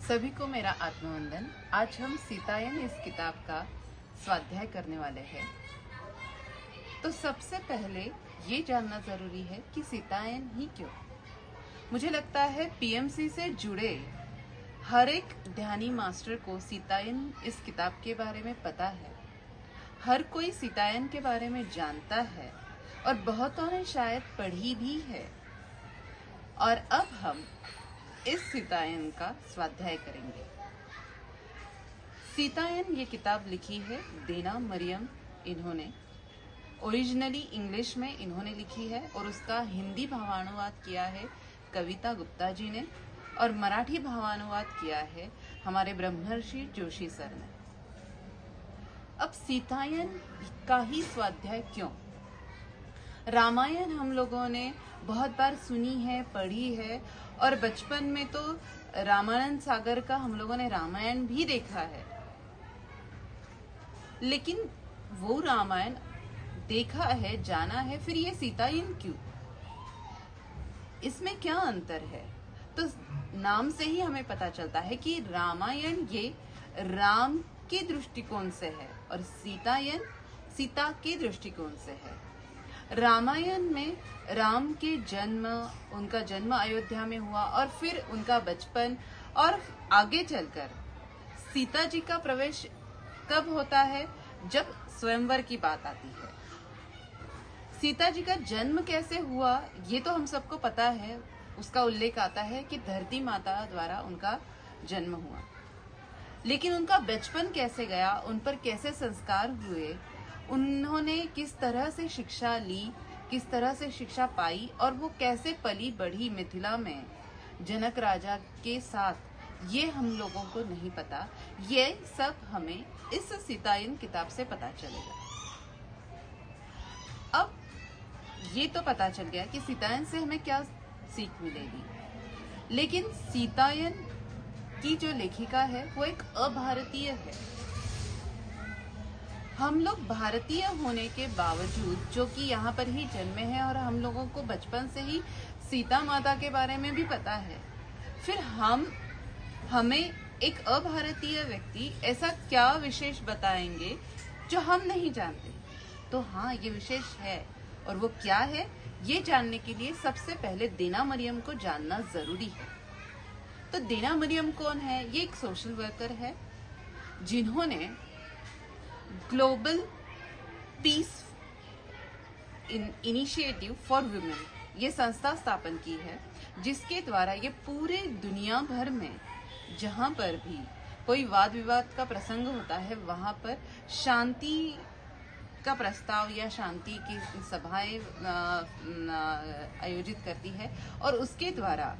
सभी को मेरा आत्मवंदन। आज हम सीतायन इस किताब का स्वाध्याय करने वाले हैं। तो सबसे पहले ये जानना जरूरी है कि सीतायन ही क्यों। मुझे लगता है पीएमसी से जुड़े हर एक ध्यानी मास्टर को सीतायन इस किताब के बारे में पता है। हर कोई सीतायन के बारे में जानता है और बहुतों ने शायद पढ़ी भी है। और अब हम इस सीतायन का स्वाध्याय करेंगे। सीतायन ये किताब लिखी है देना मरियम। इन्होंने ओरिजिनली इंग्लिश में इन्होंने लिखी है और उसका हिंदी भावानुवाद किया है कविता गुप्ता जी ने और मराठी भावानुवाद किया है हमारे ब्रह्मर्षि जोशी सर ने। अब सीतायन का ही स्वाध्याय क्यों? रामायण हम लोगों ने बहुत बार सुनी है, पढ़ी है और बचपन में तो रामानंद सागर का हम लोगों ने रामायण भी देखा है। लेकिन वो रामायण देखा है, जाना है, फिर ये सीतायन क्यों? इसमें क्या अंतर है? तो नाम से ही हमें पता चलता है कि रामायण ये राम के दृष्टिकोण से है और सीतायन सीता के दृष्टिकोण से है। रामायण में राम के जन्म, उनका जन्म अयोध्या में हुआ और फिर उनका बचपन और आगे चलकर सीता जी का प्रवेश कब होता है? जब स्वयंवर की बात आती है। सीता जी का जन्म कैसे हुआ ये तो हम सबको पता है। उसका उल्लेख आता है कि धरती माता द्वारा उनका जन्म हुआ। लेकिन उनका बचपन कैसे गया, उन पर कैसे संस्कार हुए, उन्होंने किस तरह से शिक्षा ली, किस तरह से शिक्षा पाई और वो कैसे पली बढ़ी मिथिला में जनक राजा के साथ, ये हम लोगों को नहीं पता। ये सब हमें इस सीतायन किताब से पता चलेगा। अब ये तो पता चल गया कि सीतायन से हमें क्या सीख मिलेगी। लेकिन सीतायन की जो लेखिका है वो एक अभारतीय है। हम लोग भारतीय होने के बावजूद, जो कि यहाँ पर ही जन्मे हैं और हम लोगों को बचपन से ही सीता माता के बारे में भी पता है, फिर हमें एक अभारतीय व्यक्ति ऐसा क्या विशेष बताएंगे जो हम नहीं जानते? तो हाँ, ये विशेष है और वो क्या है ये जानने के लिए सबसे पहले देना मरियम को जानना जरूरी है। तो देना मरियम कौन है? ये एक सोशल वर्कर है जिन्होंने global piece initiative for women ये संस्था स्थापन की है, जिसके द्वारा ये पूरे दुनिया भर में जहां पर भी कोई वाद विवाद का प्रसंग होता है वहां पर शांति का प्रस्ताव या शांति की सभाएं आयोजित करती है और उसके द्वारा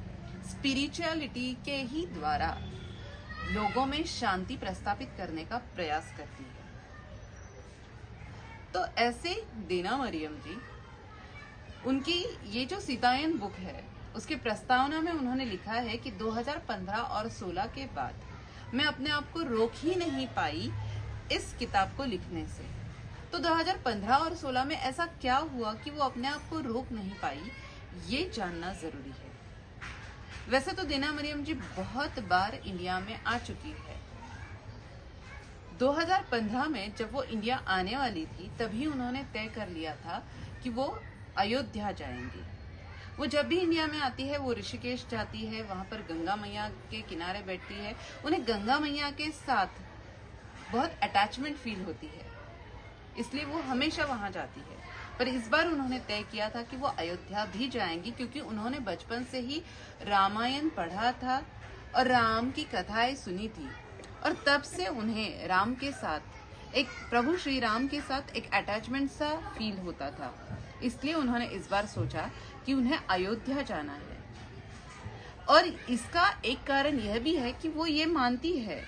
स्पिरिचुअलिटी के ही द्वारा लोगों में शांति प्रस्तापित करने का प्रयास करती है। तो ऐसे देना मरियम जी, उनकी ये जो सीतायन बुक है उसके प्रस्तावना में उन्होंने लिखा है कि 2015 और 16 के बाद मैं अपने आप को रोक ही नहीं पाई इस किताब को लिखने से। तो 2015 और 16 में ऐसा क्या हुआ कि वो अपने आप को रोक नहीं पाई, ये जानना जरूरी है। वैसे तो देना मरियम जी बहुत बार इंडिया में आ चुकी है। 2015 में जब वो इंडिया आने वाली थी तभी उन्होंने तय कर लिया था कि वो अयोध्या जाएंगी। वो जब भी इंडिया में आती है वो ऋषिकेश जाती है, वहां पर गंगा मैया के किनारे बैठती है। उन्हें गंगा मैया के साथ बहुत अटैचमेंट फील होती है, इसलिए वो हमेशा वहां जाती है। पर इस बार उन्होंने तय किया था कि वो अयोध्या भी जाएंगी, क्योंकि उन्होंने बचपन से ही रामायण पढ़ा था और राम की कथाएं सुनी थी और तब से उन्हें राम के साथ, एक प्रभु श्री राम के साथ एक अटैचमेंट सा फील होता था। इसलिए उन्होंने इस बार सोचा कि उन्हें अयोध्या जाना है। और इसका एक कारण यह भी है कि वो ये मानती है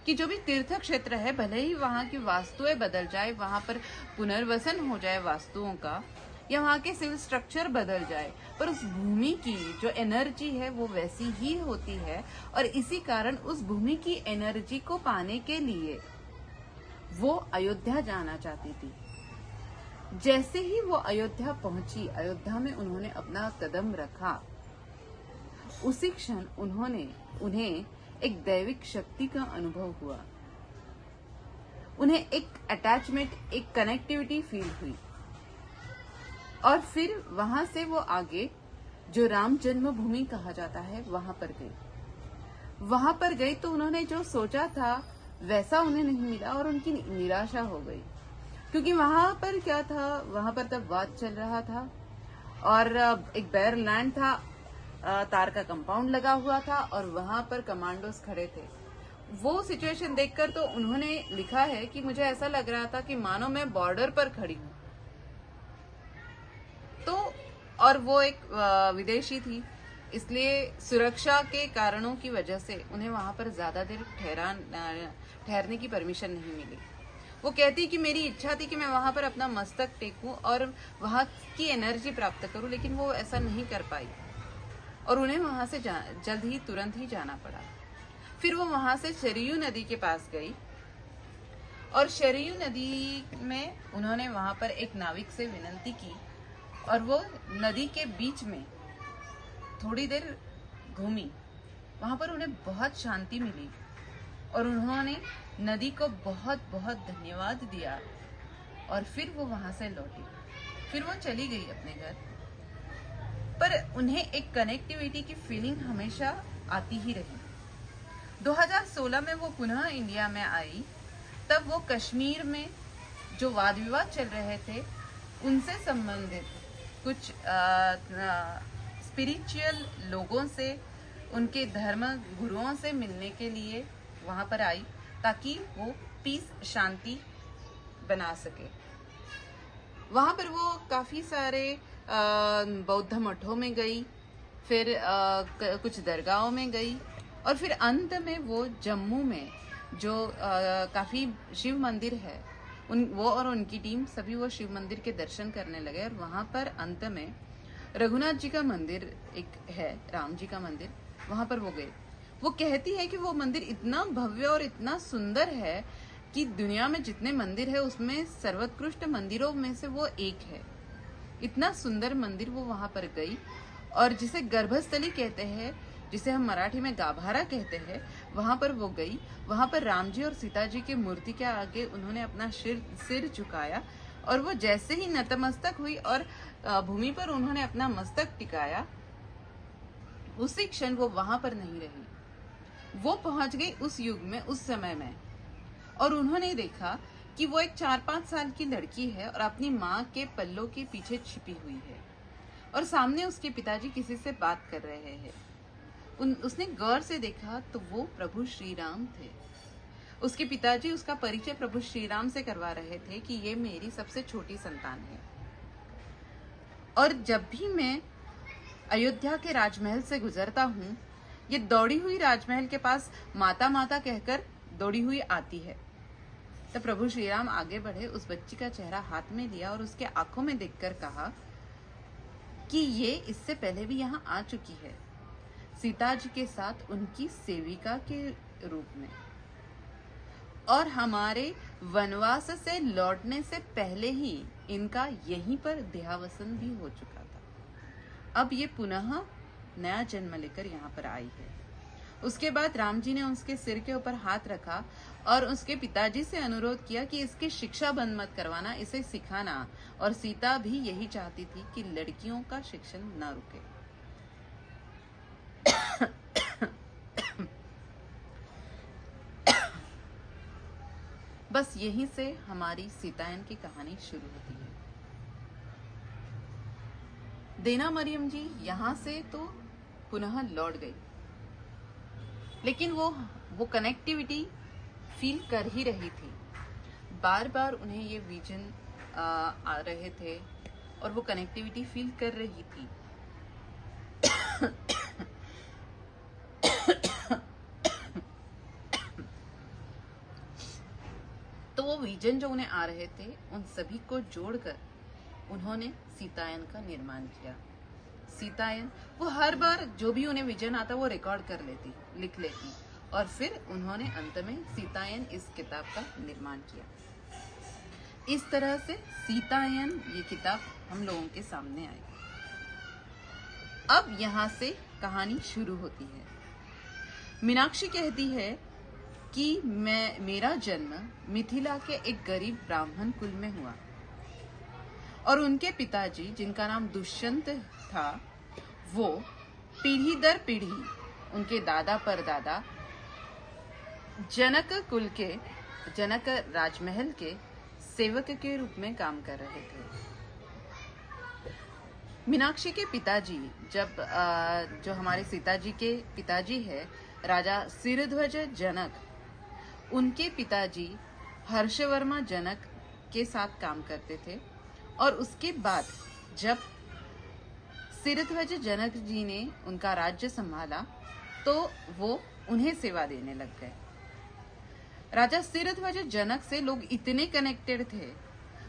कि जो भी तीर्थ क्षेत्र है, भले ही वहां की वास्तुएं बदल जाए, वहां पर पुनर्वसन हो जाए वास्तुओं का, या वहां के सिविल स्ट्रक्चर बदल जाए, पर उस भूमि की जो एनर्जी है वो वैसी ही होती है। और इसी कारण उस भूमि की एनर्जी को पाने के लिए वो अयोध्या जाना चाहती थी। जैसे ही वो अयोध्या पहुंची, अयोध्या में उन्होंने अपना कदम रखा, उसी क्षण उन्हें एक दैविक शक्ति का अनुभव हुआ। उन्हें एक अटैचमेंट, एक कनेक्टिविटी फील हुई। और फिर वहां से वो आगे जो राम जन्मभूमि कहा जाता है वहां पर गए। वहां पर गए तो उन्होंने जो सोचा था वैसा उन्हें नहीं मिला और उनकी निराशा हो गई। क्योंकि वहां पर क्या था, वहां पर तब वाद चल रहा था और एक बैर लैंड था, तार का कंपाउंड लगा हुआ था और वहां पर कमांडोज खड़े थे। वो सिचुएशन देखकर तो उन्होंने लिखा है कि मुझे ऐसा लग रहा था कि मानो मैं बॉर्डर पर खड़ी हूं। तो और वो एक विदेशी थी, इसलिए सुरक्षा के कारणों की वजह से उन्हें वहां पर ज्यादा देर ठहरने की परमिशन नहीं मिली। वो कहती कि मेरी इच्छा थी कि मैं वहां पर अपना मस्तक टेकूं और वहां की एनर्जी प्राप्त करूं, लेकिन वो ऐसा नहीं कर पाई और उन्हें वहां से जल्द ही तुरंत ही जाना पड़ा। फिर वो वहां से शरयू नदी के पास गई और शरयू नदी में उन्होंने वहां पर एक नाविक से विनती की और वो नदी के बीच में थोड़ी देर घूमी। वहां पर उन्हें बहुत शांति मिली और उन्होंने नदी को बहुत बहुत धन्यवाद दिया और फिर वो वहां से लौटी। फिर वो चली गई अपने घर, पर उन्हें एक कनेक्टिविटी की फीलिंग हमेशा आती ही रही। 2016 में वो पुनः इंडिया में आई, तब वो कश्मीर में जो वाद विवाद चल रहे थे उनसे संबंधित कुछ स्पिरिचुअल लोगों से, उनके धर्म गुरुओं से मिलने के लिए वहां पर आई ताकि वो पीस, शांति बना सके। वहां पर वो काफी सारे बौद्ध मठों में गई, फिर कुछ दरगाहों में गई और फिर अंत में वो जम्मू में जो काफी शिव मंदिर है, वो और उनकी टीम सभी वो शिव मंदिर के दर्शन करने लगे। और वहां पर अंत में रघुनाथ जी का मंदिर एक है, राम जी का मंदिर, वहां पर वो गए। वो कहती है कि वो मंदिर इतना भव्य और इतना सुंदर है कि दुनिया में जितने मंदिर है उसमें सर्वोत्कृष्ट मंदिरों में से वो एक है। इतना सुंदर मंदिर वो वहां पर गई और जिसे गर्भस्थली कहते हैं, जिसे हम मराठी में गाभारा कहते हैं, वहां पर वो गई। वहां पर राम जी और सीता जी की मूर्ति के आगे उन्होंने अपना सिर झुकाया और वो जैसे ही नतमस्तक हुई और भूमि पर उन्होंने अपना मस्तक टिकाया, उसी क्षण वो वहां पर नहीं रही। वो पहुंच गई उस युग में, उस समय में, और उन्होंने देखा कि वो एक 4-5 साल की लड़की है और अपनी माँ के पल्लों के पीछे छिपी हुई है और सामने उसके पिताजी किसी से बात कर रहे हैं। उसने गौर से देखा तो वो प्रभु श्री राम थे। उसके पिताजी उसका परिचय प्रभु श्री राम से करवा रहे थे कि ये मेरी सबसे छोटी संतान है। और जब भी मैं अयोध्या के राजमहल से गुजरता हूँ, ये दौड़ी हुई राजमहल के पास माता माता कहकर दौड़ी हुई आती है। तब प्रभु श्री राम आगे बढ़े, उस बच्ची का चेहरा हाथ में लिया और उसके आंखों में देखकर कहा कि ये इससे पहले भी यहाँ आ चुकी है, सीता जी के साथ उनकी सेविका के रूप में, और हमारे वनवास से लौटने से पहले ही इनका यहीं पर देहावसन भी हो चुका था। अब ये पुनः नया जन्म लेकर यहाँ पर आई है। उसके बाद राम जी ने उसके सिर के ऊपर हाथ रखा और उसके पिताजी से अनुरोध किया कि इसकी शिक्षा बंद मत करवाना, इसे सिखाना। और सीता भी यही चाहती थी कि लड़कियों का शिक्षण न रुके। बस यहीं से हमारी सीतायन की कहानी शुरू होती है। देना मरियम जी यहाँ से तो पुनः लौट गई, लेकिन वो कनेक्टिविटी फील कर ही रही थी। बार बार उन्हें ये विजन आ रहे थे और वो कनेक्टिविटी फील कर रही थी। तो वो विजन जो उन्हें आ रहे थे, उन सभी को जोड़कर उन्होंने सीतायन का निर्माण किया। सीतायन, वो हर बार जो भी उन्हें विजन आता वो रिकॉर्ड कर लेती, लिख लेती, और फिर उन्होंने अंत में सीतायन इस किताब का निर्माण किया। इस तरह से सीतायन ये किताब हम लोगों के सामने आई। अब यहाँ से कहानी शुरू होती है। मीनाक्षी कहती है कि मेरा जन्म मिथिला के एक गरीब ब्राह्मण कुल में हुआ और उनके पिताजी, जिनका नाम दुष्यंत था, वो पीढ़ी दर पीढ़ी उनके दादा परदादा जनक राजमहल के सेवक के रूप में काम कर रहे थे। मीनाक्षी के पिताजी, जो हमारे सीता जी के पिताजी है राजा सिरध्वज जनक, उनके पिताजी हर्षवर्मा जनक के साथ काम करते थे और उसके बाद जब सिरध्वज जनक जी ने उनका राज्य संभाला तो वो उन्हें सेवा देने लग गए। राजा सिरध्वज जनक से लोग इतने कनेक्टेड थे,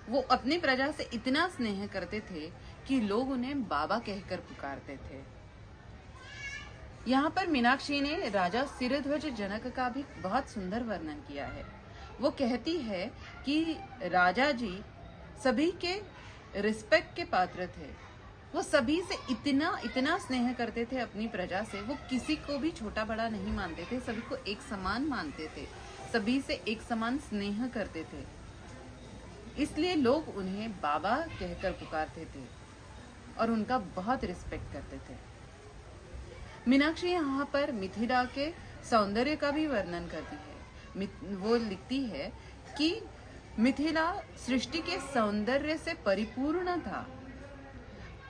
वो अपनी प्रजा से इतना स्नेह करते थे कि लोग उन्हें बाबा कहकर पुकारते थे। यहाँ पर मीनाक्षी ने राजा सिरध्वज जनक का भी बहुत सुंदर वर्णन किया है। वो कहती है कि राजा जी सभी के रिस्पेक्ट के पात्र थे। वो सभी से इतना स्नेह करते थे अपनी प्रजा से। वो किसी को भी छोटा बड़ा नहीं मानते थे, सभी को एक समान मानते थे, सभी से एक समान स्नेह करते थे। इसलिए लोग उन्हें बाबा कहकर पुकारते थे और उनका बहुत रिस्पेक्ट करते थे। मीनाक्षी यहाँ पर मिथिला के सौंदर्य का भी वर्णन करती है। वो लिखती है कि मिथिला सृष्टि के सौंदर्य से परिपूर्ण था।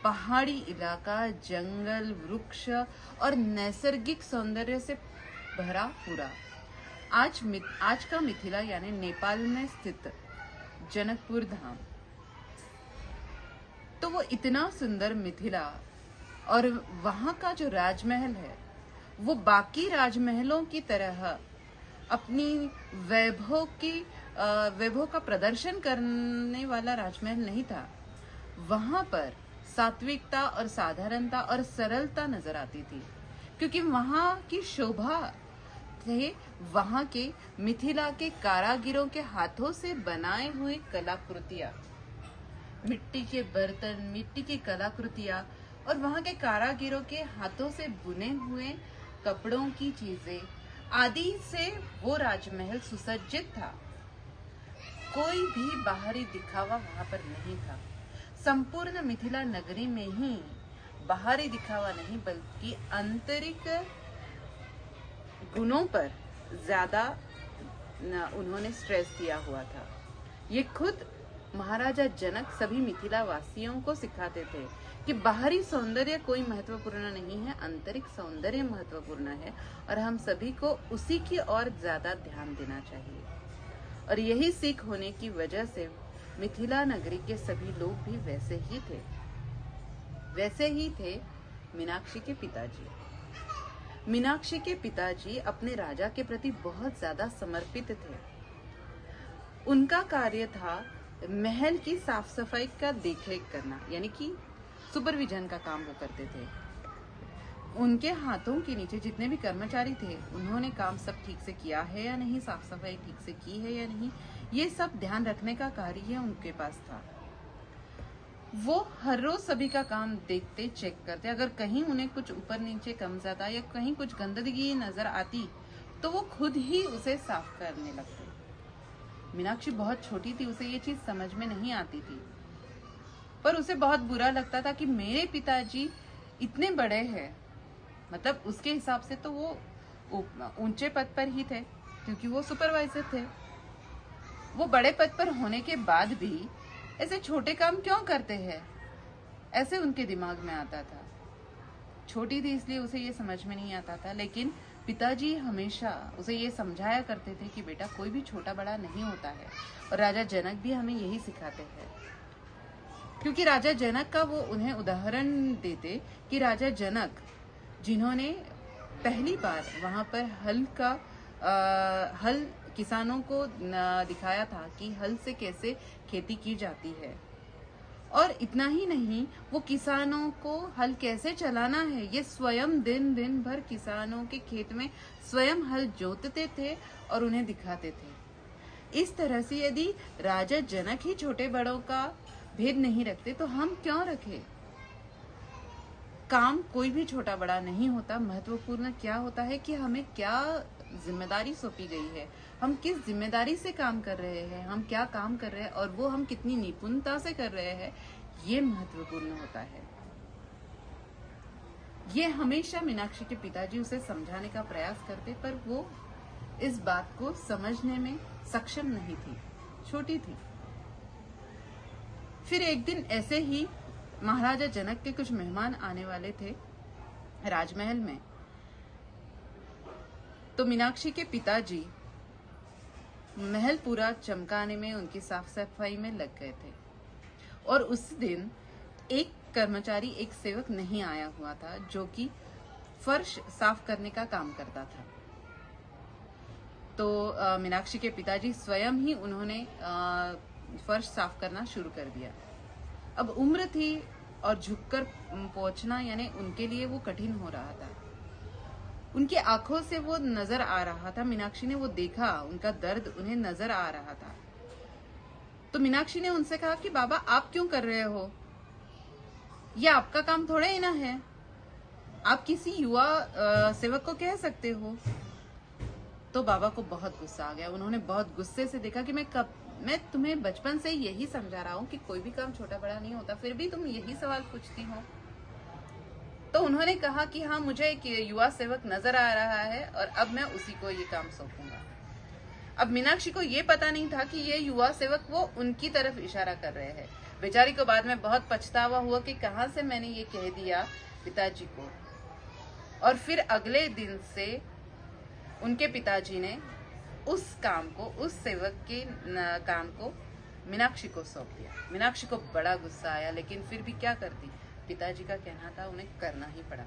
पहाड़ी इलाका, जंगल, वृक्ष और नैसर्गिक सौंदर्य से भरा पूरा। आज का मिथिला यानी नेपाल में स्थित जनकपुर धाम, तो वो इतना सुंदर मिथिला और वहां का जो राजमहल है वो बाकी राजमहलों की तरह अपनी वैभव का प्रदर्शन करने वाला राजमहल नहीं था। वहां पर सात्विकता और साधारणता और सरलता नजर आती थी, क्योंकि वहां की शोभा थे वहां के मिथिला के कारागिरों के हाथों से बनाए हुए कलाकृतियां, मिट्टी के बर्तन, मिट्टी की कलाकृतियां और वहां के कारागिरों के हाथों से बुने हुए कपड़ों की चीजें आदि से वो राजमहल सुसज्जित था। कोई भी बाहरी दिखावा वहां पर नहीं था। संपूर्ण मिथिला नगरी में ही बाहरी दिखावा नहीं बल्कि आंतरिक गुणों पर ज्यादा उन्होंने स्ट्रेस दिया हुआ था। ये खुद महाराजा जनक सभी मिथिला वासियों को सिखाते थे कि बाहरी सौंदर्य कोई महत्वपूर्ण नहीं है, आंतरिक सौंदर्य महत्वपूर्ण है और हम सभी को उसी की ओर ज्यादा ध्यान देना चाहिए। और यही सीख होने की वजह से मिथिला नगरी के सभी लोग भी वैसे ही थे मीनाक्षी के पिताजी। मीनाक्षी के पिताजी अपने राजा के प्रति बहुत ज्यादा समर्पित थे। उनका कार्य था महल की साफ सफाई का देखरेख करना, यानी कि सुपरविजन का काम वो करते थे। उनके हाथों के नीचे जितने भी कर्मचारी थे, उन्होंने काम सब ठीक से किया है या नहीं, साफ सफाई ठीक से की है या नहीं, ये सब ध्यान रखने का कार्य उनके पास था। वो हर रोज सभी का काम देखते, चेक करते। अगर कहीं उन्हें कुछ ऊपर नीचे कम ज्यादा या कहीं कुछ गंदगी नजर आती तो वो खुद ही उसे साफ करने लगते। मीनाक्षी बहुत छोटी थी, उसे ये चीज समझ में नहीं आती थी, पर उसे बहुत बुरा लगता था कि मेरे पिताजी इतने बड़े हैं, मतलब उसके हिसाब से तो वो ऊंचे पद पर ही थे क्योंकि वो सुपरवाइजर थे। वो बड़े पद पर होने के बाद भी ऐसे छोटे काम क्यों करते हैं, ऐसे उनके दिमाग में आता था। छोटी थी इसलिए उसे ये समझ में नहीं आता था, लेकिन पिताजी हमेशा उसे ये समझाया करते थे कि बेटा कोई भी छोटा बड़ा नहीं होता है। और राजा जनक भी हमें यही सिखाते हैं, क्योंकि राजा जनक का वो उन्हें उदाहरण देते कि राजा जनक जिन्होंने पहली बार वहां पर हल किसानों को दिखाया था कि हल से कैसे खेती की जाती है, और इतना ही नहीं, वो किसानों को हल कैसे चलाना है ये स्वयं दिन भर किसानों के खेत में स्वयं हल जोतते थे और उन्हें दिखाते थे। इस तरह से यदि राजा जनक ही छोटे बड़ों का भेद नहीं रखते तो हम क्यों रखें। काम कोई भी छोटा बड़ा नहीं होता। महत्वपूर्ण क्या होता है कि हमें क्या जिम्मेदारी सौंपी गई है, हम किस जिम्मेदारी से काम कर रहे हैं, हम क्या काम कर रहे हैं और वो हम कितनी निपुणता से कर रहे हैं, ये महत्वपूर्ण होता है। ये हमेशा मीनाक्षी के पिताजी उसे समझाने का प्रयास करते, पर वो इस बात को समझने में सक्षम नहीं थी, छोटी थी। फिर एक दिन ऐसे ही महाराजा जनक के कुछ मेहमान आने वाले थे राजमहल में, तो मीनाक्षी के पिताजी महल पूरा चमकाने में, उनकी साफ सफाई में लग गए थे। और उस दिन एक कर्मचारी, एक सेवक नहीं आया हुआ था जो कि फर्श साफ करने का काम करता था। तो मीनाक्षी के पिताजी स्वयं ही उन्होंने फर्श साफ करना शुरू कर दिया। अब उम्र थी और झुककर पहुंचना यानी उनके लिए वो कठिन हो रहा था। उनकी आंखों से वो नजर आ रहा था, मीनाक्षी ने वो देखा, उनका दर्द उन्हें नजर आ रहा था। तो मीनाक्षी ने उनसे कहा कि बाबा आप क्यों कर रहे हो, ये आपका काम थोड़ा ही ना है, आप किसी युवा सेवक को कह सकते हो। तो बाबा को बहुत गुस्सा आ गया। उन्होंने बहुत गुस्से से देखा कि मैं तुम्हें बचपन से यही समझा रहा हूँ कि कोई भी काम छोटा बड़ा नहीं होता, फिर भी तुम यही सवाल पूछती हो। तो उन्होंने कहा कि हाँ, मुझे एक युवा सेवक नजर आ रहा है और अब मैं उसी को ये काम सौंपूंगा। अब मीनाक्षी को ये पता नहीं था कि ये युवा सेवक वो उनकी तरफ इशारा कर रहे हैं। बेचारी को बाद में बहुत पछतावा हुआ कि कहाँ से मैंने ये कह दिया पिताजी को। और फिर अगले दिन से उनके पिताजी ने उस काम को, उस सेवक के काम को मीनाक्षी को सौंप दिया। मीनाक्षी को बड़ा गुस्सा आया, लेकिन फिर भी क्या करती, पिताजी का कहना था, उन्हें करना ही पड़ा।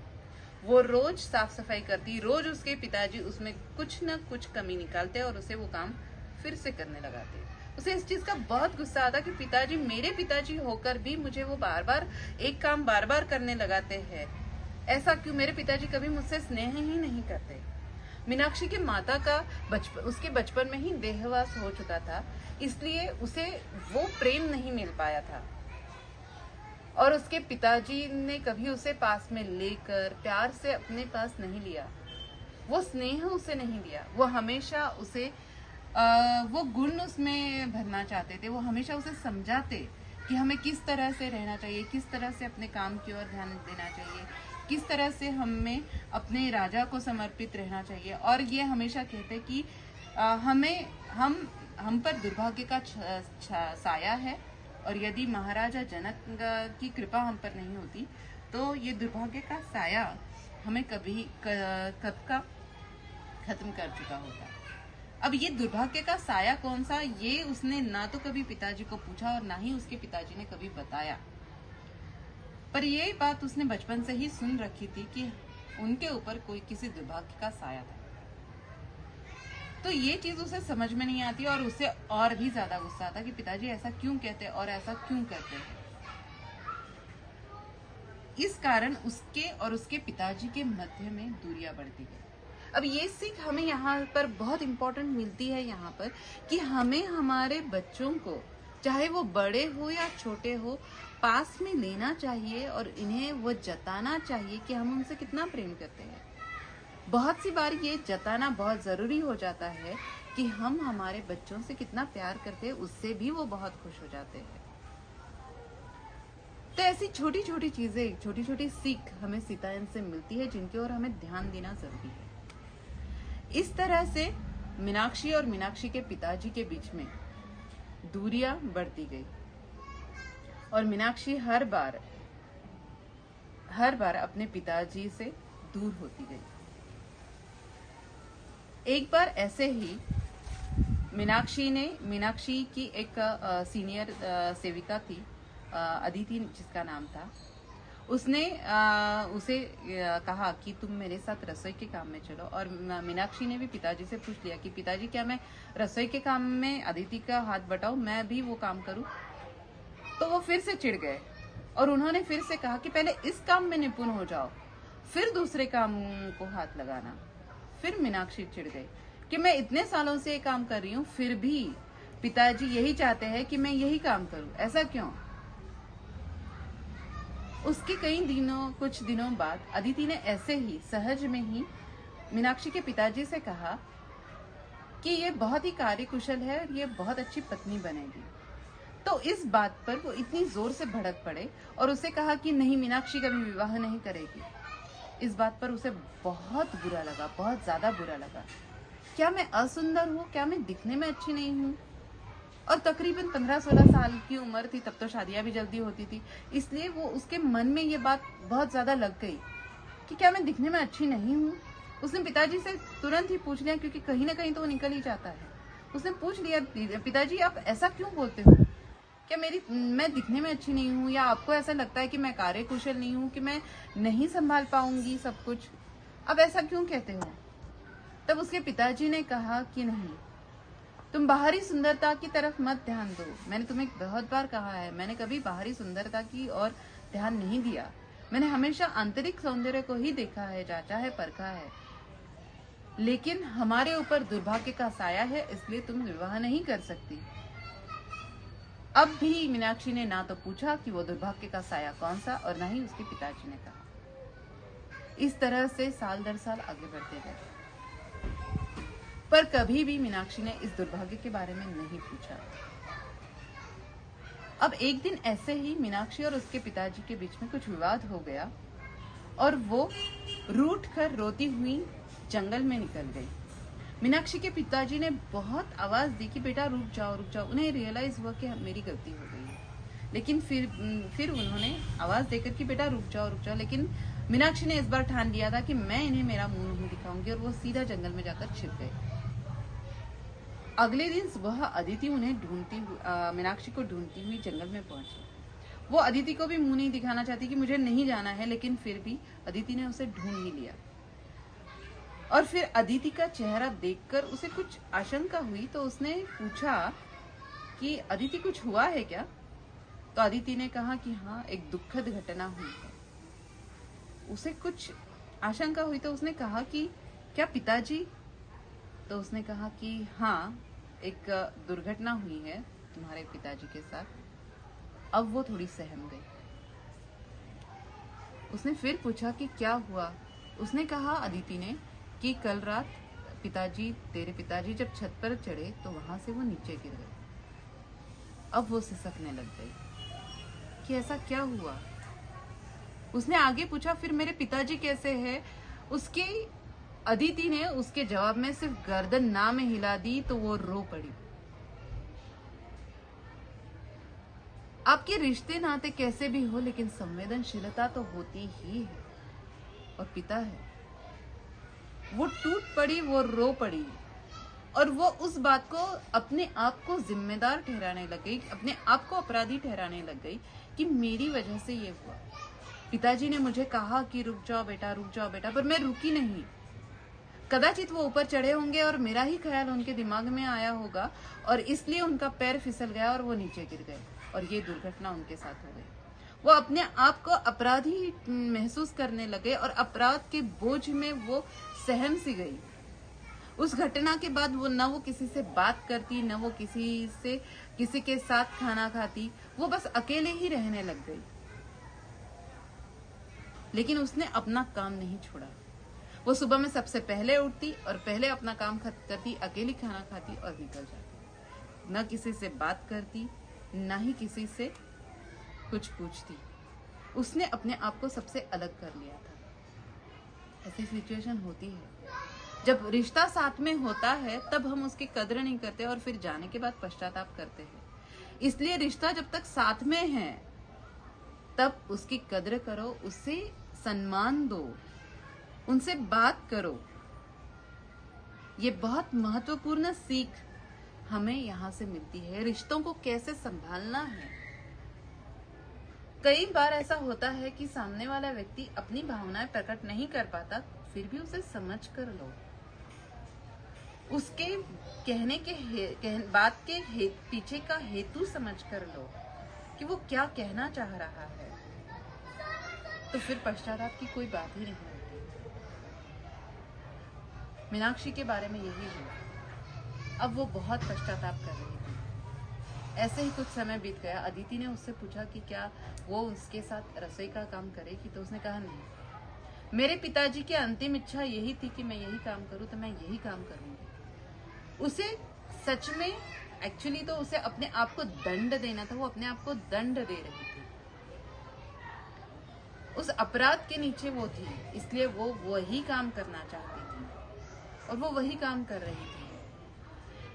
वो रोज साफ सफाई करती, रोज उसके पिताजी उसमें कुछ न कुछ कमी निकालते और उसे वो काम फिर से करने लगाते। उसे इस चीज का बहुत गुस्सा आता कि पिताजी, मेरे पिताजी होकर भी मुझे वो बार बार एक काम बार बार करने लगाते हैं, ऐसा क्यों, मेरे पिताजी कभी मुझसे स्नेह ही नहीं करते। मीनाक्षी के माता का उसके बचपन में ही देहवास हो चुका था, इसलिए उसे वो प्रेम नहीं मिल पाया था और उसके पिताजी ने कभी उसे पास में लेकर प्यार से अपने पास नहीं लिया, वो स्नेह उसे नहीं दिया। वो हमेशा उसे वो गुण उसमें भरना चाहते थे। वो हमेशा उसे समझाते कि हमें किस तरह से रहना चाहिए, किस तरह से अपने काम की ओर ध्यान देना चाहिए, किस तरह से हमें अपने राजा को समर्पित रहना चाहिए। और ये हमेशा कहते कि हम पर दुर्भाग्य का साया है और यदि महाराजा जनक की कृपा हम पर नहीं होती तो ये दुर्भाग्य का साया हमें कब का खत्म कर चुका होता। अब ये दुर्भाग्य का साया कौन सा, ये उसने ना तो कभी पिताजी को पूछा और ना ही उसके पिताजी ने कभी बताया, पर ये बात उसने बचपन से ही सुन रखी थी कि उनके ऊपर कोई किसी दुर्भाग्य का साया था। तो ये चीज उसे समझ में नहीं आती और उसे और भी ज्यादा गुस्सा आता कि पिताजी ऐसा क्यों कहते और ऐसा क्यों करते हैं। इस कारण उसके और उसके पिताजी के मध्य में दूरियां बढ़ती गई। अब ये सीख हमें यहाँ पर बहुत इंपॉर्टेंट मिलती है यहाँ पर कि हमें हमारे बच्चों को, चाहे वो बड़े हो या छोटे हो, पास में लेना चाहिए और इन्हें वो जताना चाहिए कि हम उनसे कितना प्रेम करते हैं। बहुत सी बार ये जताना बहुत जरूरी हो जाता है कि हम हमारे बच्चों से कितना प्यार करते हैं, उससे भी वो बहुत खुश हो जाते हैं। तो ऐसी छोटी छोटी चीजें, छोटी छोटी सीख हमें सीतायन से मिलती है जिनकी ओर हमें ध्यान देना जरूरी है। इस तरह से मीनाक्षी और मीनाक्षी के पिताजी के बीच में दूरियां बढ़ती गई और मीनाक्षी हर बार अपने पिताजी से दूर होती गई। एक बार ऐसे ही मीनाक्षी की एक सीनियर सेविका थी, अदिति जिसका नाम था, उसने उसे कहा कि तुम मेरे साथ रसोई के काम में चलो। और मीनाक्षी ने भी पिताजी से पूछ लिया कि पिताजी, क्या मैं रसोई के काम में अदिति का हाथ बटाऊं, मैं भी वो काम करूं। तो वो फिर से चिढ़ गए और उन्होंने फिर से कहा कि पहले इस काम में निपुण हो जाओ, फिर दूसरे काम को हाथ लगाना। फिर मीनाक्षी चिढ़ गई कि मैं इतने सालों से ये काम कर रही हूँ, फिर भी पिताजी यही चाहते हैं कि मैं यही काम करूं, ऐसा क्यों। उसके कुछ दिनों बाद अदिति ने ऐसे ही सहज में ही मीनाक्षी के पिताजी से कहा कि ये बहुत ही कार्यकुशल है और ये बहुत अच्छी पत्नी बनेगी। तो इस बात पर वो इतनी जोर से भड़क पड़े और उसे कहा कि नहीं, मीनाक्षी कभी विवाह नहीं करेगी। इस बात पर उसे बहुत बुरा लगा, बहुत ज्यादा बुरा लगा। क्या मैं असुंदर हूँ? क्या मैं दिखने में अच्छी नहीं हूँ? और तकरीबन 15-16 साल की उम्र थी, तब तो शादियां भी जल्दी होती थी, इसलिए वो उसके मन में ये बात बहुत ज्यादा लग गई कि क्या मैं दिखने में अच्छी नहीं हूँ। उसने पिताजी से तुरंत ही पूछ लिया, क्योंकि कहीं ना कहीं तो वो निकल ही जाता है। उसने पूछ लिया, पिताजी आप ऐसा क्यों बोलते हो? क्या मैं दिखने में अच्छी नहीं हूँ, या आपको ऐसा लगता है कि मैं कार्यकुशल नहीं हूँ, कि मैं नहीं संभाल पाऊंगी सब कुछ? अब ऐसा क्यों कहते हो? तब उसके पिताजी ने कहा कि नहीं, तुम बाहरी सुंदरता की तरफ मत ध्यान दो। मैंने तुम्हें बहुत बार कहा है, मैंने कभी बाहरी सुंदरता की ओर ध्यान नहीं दिया। मैंने हमेशा आंतरिक सौंदर्य को ही देखा है, जांचा है, परखा है। लेकिन हमारे ऊपर दुर्भाग्य का साया है, इसलिए तुम विवाह नहीं कर सकती। अब भी मीनाक्षी ने ना तो पूछा कि वो दुर्भाग्य का साया कौन सा, और ना ही उसके पिताजी ने कहा। इस तरह से साल दर साल आगे बढ़ते गए, पर कभी भी मीनाक्षी ने इस दुर्भाग्य के बारे में नहीं पूछा। अब एक दिन ऐसे ही मीनाक्षी और उसके पिताजी के बीच में कुछ विवाद हो गया और वो रूठ कर रोती हुई जंगल में निकल गई। मीनाक्षी के पिताजी ने बहुत आवाज दी कि बेटा रुक जाओ रुक जाओ। उन्हें रियलाइज हुआ कि मेरी गलती हो गई है, लेकिन फिर उन्होंने आवाज देकर कि बेटा रुक जाओ रुक जाओ। लेकिन मीनाक्षी ने इस बार ठान लिया था कि मैं इन्हें मेरा मुंह नहीं दिखाऊंगी, और वो सीधा जंगल में जाकर छिप गए। अगले दिन सुबह अदिति उन्हें मीनाक्षी को ढूंढती हुई जंगल में पहुंची। वो अदिति को भी मुंह नहीं दिखाना चाहती कि मुझे नहीं जाना है, लेकिन फिर भी अदिति ने उसे ढूंढ ही लिया। और फिर अदिति का चेहरा देखकर उसे कुछ आशंका हुई, तो उसने पूछा कि अदिति कुछ हुआ है क्या? तो अदिति ने कहा कि हाँ, एक दुखद घटना हुई है। उसे कुछ आशंका हुई तो उसने कहा कि क्या पिताजी? तो उसने कहा कि हाँ, एक दुर्घटना हुई है तुम्हारे पिताजी के साथ। अब वो थोड़ी सहम गई। उसने फिर पूछा कि क्या हुआ? उसने कहा, अदिति ने, कि कल रात तेरे पिताजी जब छत पर चढ़े तो वहां से वो नीचे गिर गए। अब वो सिसकने लग गई कि ऐसा क्या हुआ। उसने आगे पूछा, फिर मेरे पिताजी कैसे हैं? अदिति ने उसके जवाब में सिर्फ गर्दन ना में हिला दी तो वो रो पड़ी। आपके रिश्ते नाते कैसे भी हो, लेकिन संवेदनशीलता तो होती ही है, और पिता है। वो टूट पड़ी, वो रो पड़ी, और वो उस बात को अपने आप को जिम्मेदार ठहराने लग गई, अपने आप को अपराधी ठहराने लग गई कि मेरी वजह से ये हुआ। पिताजी ने मुझे कहा कि रुक जाओ बेटा, पर मैं रुकी नहीं। कदाचित वो ऊपर चढ़े होंगे और मेरा ही ख्याल उनके दिमाग में आया होगा, और इसलिए उनका पैर फिसल गया और वो नीचे गिर गए, और ये दुर्घटना उनके साथ हो गई। वो अपने आप को अपराधी महसूस करने लगे, और अपराध के बोझ में वो सहम सी गई। उस घटना के बाद वो न वो किसी से बात करती, न वो किसी के साथ खाना खाती। वो बस अकेले ही रहने लग गई। लेकिन उसने अपना काम नहीं छोड़ा। वो सुबह में सबसे पहले उठती और पहले अपना काम खत्म करती, अकेली खाना खाती और निकल जाती। न किसी से बात करती, न ही किसी से कुछ पूछती। उसने अपने आप को सबसे अलग कर लिया था। ऐसी सिचुएशन होती है। जब रिश्ता साथ में होता है तब हम उसकी कदर नहीं करते, और फिर जाने के बाद पश्चाताप करते हैं। इसलिए रिश्ता जब तक साथ में है तब उसकी कदर करो, उससे सम्मान दो, उनसे बात करो। ये बहुत महत्वपूर्ण सीख हमें यहाँ से मिलती है, रिश्तों को कैसे संभालना है। कई बार ऐसा होता है कि सामने वाला व्यक्ति अपनी भावनाएं प्रकट नहीं कर पाता, फिर भी उसे समझ कर लो। उसके कहने के बात के पीछे का हेतु समझ कर लो कि वो क्या कहना चाह रहा है, तो फिर पश्चाताप की कोई बात ही नहीं होती। मीनाक्षी के बारे में यही है। अब वो बहुत पश्चाताप कर रही थी। ऐसे ही कुछ समय बीत गया। अदिति ने उससे पूछा कि क्या वो उसके साथ रसोई का काम करेगी, तो उसने कहा नहीं, मेरे पिताजी की अंतिम इच्छा यही थी कि मैं यही काम करूं, तो मैं यही काम करूंगी। उसे सच में एक्चुअली तो उसे अपने आप को दंड देना था, वो अपने आप को दंड दे रही थी। उस अपराध के नीचे वो थी, इसलिए वो वही काम करना चाहती थी और वो वही काम कर रही थी।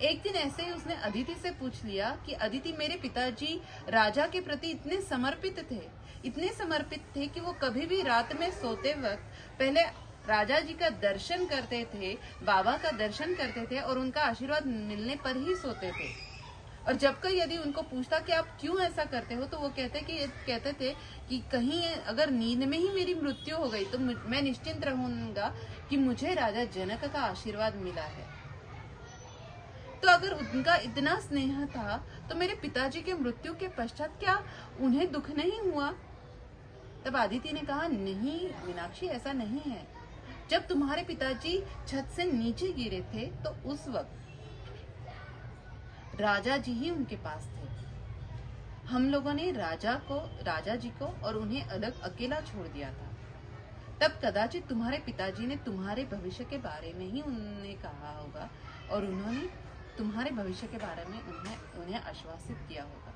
एक दिन ऐसे ही उसने अदिति से पूछ लिया कि अदिति, मेरे पिताजी राजा के प्रति इतने समर्पित थे कि वो कभी भी रात में सोते वक्त पहले राजा जी का दर्शन करते थे, बाबा का दर्शन करते थे और उनका आशीर्वाद मिलने पर ही सोते थे। और जब कोई यदि उनको पूछता कि आप क्यों ऐसा करते हो, तो वो कहते थे कि कहीं अगर नींद में ही मेरी मृत्यु हो गई तो मैं निश्चिंत रहूंगा कि मुझे राजा जनक का आशीर्वाद मिला है। तो अगर उनका इतना स्नेह था तो मेरे पिताजी के मृत्यु के पश्चात क्या उन्हें दुख नहीं हुआ? तब अदिति ने कहा, नहीं मीनाक्षी, ऐसा नहीं है। जब तुम्हारे पिताजी छत से नीचे गिरे थे तो उस वक्त राजा जी ही उनके पास थे। हम लोगों ने राजा जी को और उन्हें अलग अकेला छोड़ दिया था। तब कदाचित तुम्हारे पिताजी ने तुम्हारे भविष्य के बारे में ही उन्हें कहा होगा और उन्होंने तुम्हारे भविष्य के बारे में उन्हें आश्वासित किया होगा।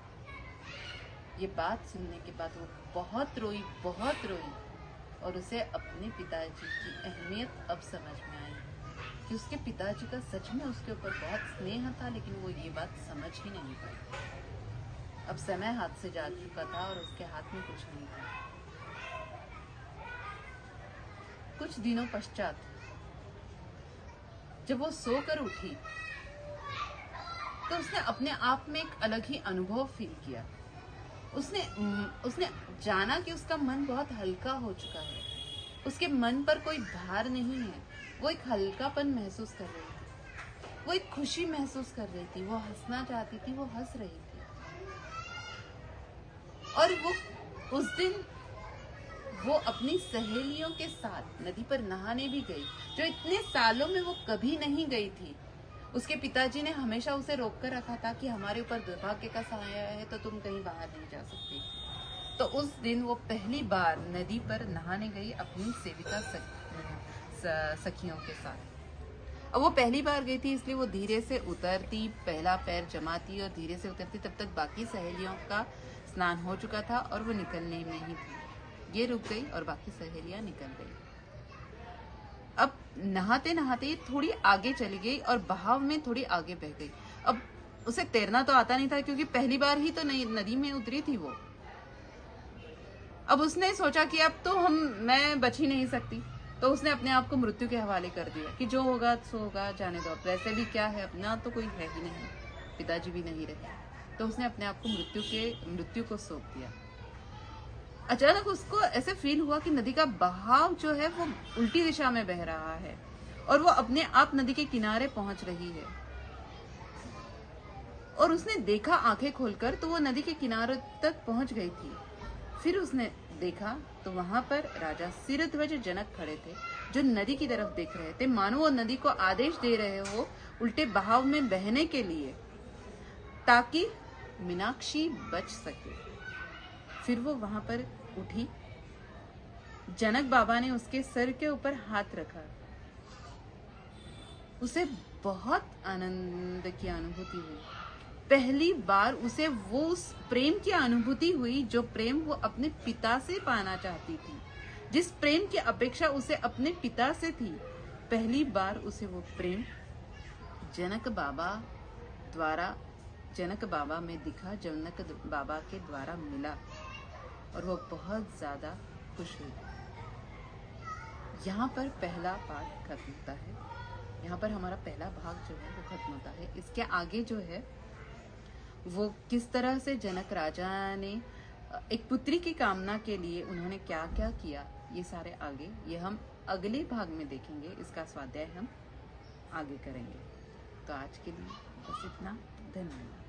ये बात सुनने के बाद वो बहुत रोई और उसे अपने पिताजी की अहमियत अब समझ में आई कि उसके पिताजी का सच में उसके ऊपर बहुत स्नेह था, लेकिन वो ये बात समझ ही नहीं पाई। अब समय हाथ से जा चुका था और उसके हाथ में कुछ नहीं था। कुछ दिनों पश्चात जब वो सोकर उठी तो उसने अपने आप में एक अलग ही अनुभव फील किया। उसने जाना कि उसका मन बहुत हल्का हो चुका है, उसके मन पर कोई भार नहीं है। वो एक हल्कापन महसूस कर रही थी, वो एक खुशी महसूस कर रही थी, वो हंसना चाहती थी, वो हंस रही थी। और वो उस दिन वो अपनी सहेलियों के साथ नदी पर नहाने भी गई, जो इतने सालों में वो कभी नहीं गई थी। उसके पिताजी ने हमेशा उसे रोक कर रखा था कि हमारे ऊपर दुर्भाग्य का साया है तो तुम कहीं बाहर नहीं जा सकती। तो उस दिन वो पहली बार नदी पर नहाने गई अपनी सेविका सखियों के साथ। अब वो पहली बार गई थी, इसलिए वो धीरे से उतरती, पहला पैर जमाती और धीरे से उतरती। तब तक बाकी सहेलियों का स्नान हो चुका था और वो निकलने में ही थी। ये रुक गई और बाकी सहेलियां निकल गई। अब नहाते नहाते थोड़ी आगे चली गई और बहाव में थोड़ी आगे बह गई। अब उसे तैरना तो आता नहीं था क्योंकि पहली बार ही तो नदी में उतरी थी वो। अब उसने सोचा कि अब तो मैं बच ही नहीं सकती, तो उसने अपने आप को मृत्यु के हवाले कर दिया कि जो होगा सो होगा, जाने दो। अब वैसे भी क्या है, अपना तो कोई है ही नहीं, पिताजी भी नहीं रहे, तो उसने अपने आप को मृत्यु को सौंप दिया। अचानक उसको ऐसे फील हुआ कि नदी का बहाव जो है वो उल्टी दिशा में बह रहा है और वो अपने आप नदी के किनारे पहुंच रही है। और उसने देखा आंखें खोलकर तो वो नदी के किनारे तक पहुंच गई थी। फिर उसने देखा तो वहां पर राजा सिरध्वज जनक खड़े थे, जो नदी की तरफ देख रहे थे, मानो वो नदी को आदेश दे रहे हो उल्टे बहाव में बहने के लिए, ताकि मीनाक्षी बच सके। फिर वो वहां पर उठी। जनक बाबा ने उसके सर के ऊपर हाथ रखा। उसे बहुत आनंद की अनुभूति हुई। पहली बार उसे वो उस प्रेम की अनुभूति हुई जो प्रेम वो अपने पिता से पाना चाहती थी, जिस प्रेम की अपेक्षा उसे अपने पिता से थी। पहली बार उसे वो प्रेम जनक बाबा में दिखा, जनक बाबा के द्वारा मिला और वो बहुत ज्यादा खुश हुई। यहाँ पर पहला पार्ट खत्म होता है, यहाँ पर हमारा पहला भाग जो है वो खत्म होता है। इसके आगे जो है वो किस तरह से जनक राजा ने एक पुत्री की कामना के लिए उन्होंने क्या क्या किया, ये सारे आगे ये हम अगले भाग में देखेंगे। इसका स्वाध्याय हम आगे करेंगे। तो आज के लिए बस इतना। धन्यवाद।